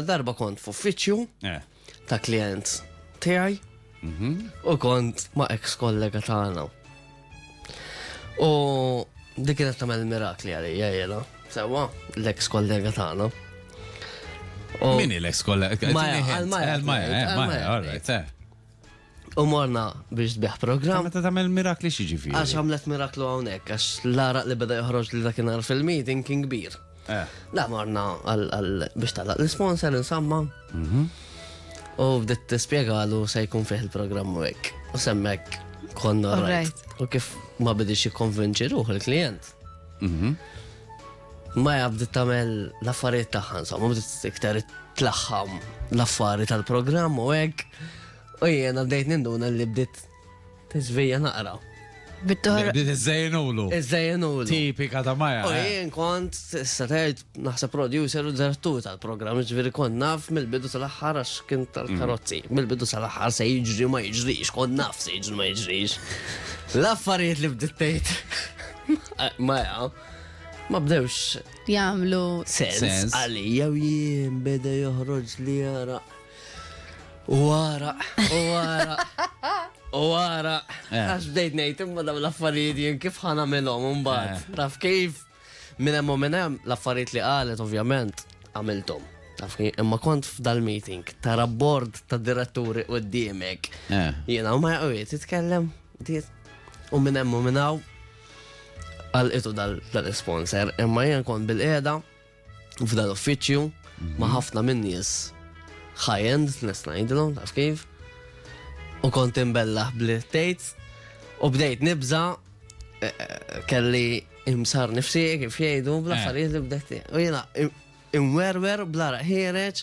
darba kont f'uffiċċju ta' klient tiegħi u kont ma' ex-kollega tagħna. U dik kienet tagħmel mirakli għalija jiena, sewwa l-ex-kollega tagħna. Min l-ex-kollega? Maja. U morna biex tbieħ program. Meta tagħmel mirakli xi ġifieri? Għax għamlet miraklu hawnhekk, għax l-araq li beda joħroġ li dakinhar fil-meeting kien kbir. La morna biex talaq l-sponsor insamma. U bdiet tispjegalu se jkun fih il-programm hekk. U semmek konna rajt. U kif ma bidix jikkonvinċi ruħ il-klient. Maja bdiet tagħmel l-affarijiet tagħha insomma, bdiet iktar tlaħħam l-affarijiet tal-programm u hekk. U jiena bdejt ninduna li bdiet tiżvija naqra. Bdiet iżżejnulu. Iżżejnulu. Tipika ta' Maja. U jien kont s-satajt naħseb producer u direttur tal-programm, ġifieri kont naf mill-bidu tal-aħħar għax kien tal-karozzi. Mill-bidu tal-aħħar se jiġri ma jiġrix, kont naf se jiġri ma jiġrix. L-affarijiet li bdiet tgħid Maja ma bdewx jagħmlu sens għalija u jien beda joħroġ li jara. Wara. Għax bdejt ngħid imma dawn l-affarijiet jien kif ħanamilhom imbagħad. Taf kif minn hemm u minn hemm l-affarijiet li qalet ovvjament għamilthom. Taf imma kont f'dal-meeting tara bord ta' diretturi quddiemek. Jiena u ma jaqgħu titkellem u minn hemm u minn hawn għalqitu dal-sponsor imma jien kont bil-qiegħda f'dal-uffiċċju ma' ħafna minn nies high-end, nisnajdilom, taf kif. U kont imbellaħ bl-tejt. U bdejt nibza kelli imsar nifsi kif jgħidu bl-affarijiet li bdejt. U jena imwerwer bla ħireġ.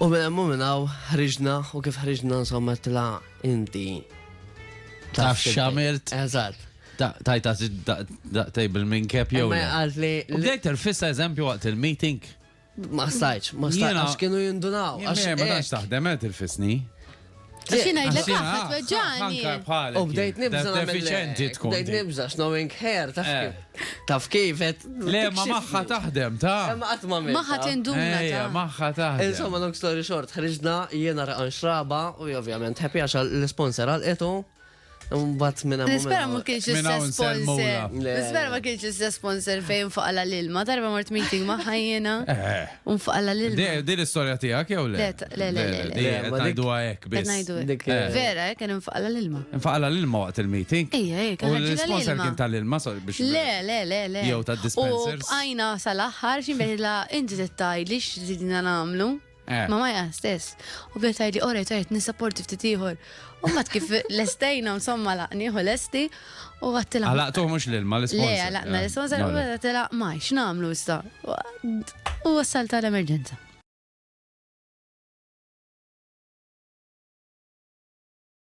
U minnaw ħriġna u kif ħriġna insomma tla inti. Taf xamilt. Eżatt. Tajta table minn kep jew. U bdejt terfissa eżempju waqt il-meeting. Ma stajċ, għax kienu jindunaw. Ma taħx taħdem il-fisni. Xina jgħidlek għafat weġġani. U bdejt nibza deficienti tkun. Bdejt nibza snowing hair, taf kif. Le, ma maħħa taħdem, ta' maħħa tinduna ta' maħħa taħdem. Insomma, long story short, ħriġna jiena raqan xraba u ovvjament happy għax l-sponsor għal-etu. Mbatt minna nispera ma kienx sponsor. Nispera ma kienx sponsor fejn faqala l-ilma. Darba mort meeting ma ħajjena. Faqala l-ilma. Di l-istoria tijak jew le? Le. Najdu għajek bis. Vera, kien faqala l-ilma. Faqala l-ilma waqt il-meeting? Ija, U l-sponsor kien tal-ilma biex. Le. Jew tal-dispensers. U għajna sal-axħar ximbeħla inti t-taj li x'żidina namlu. Ma stess. U bietaj li oraj tajt nisapporti ftitiħor. U mat kif l-estejna insomma laqniħu l-esti u għattila. Għalaqtu mux l-ilma l-sponsor. Le, għalaqna l-sponsor u għattila ma x'namlu issa. U għassalta l-emerġenza.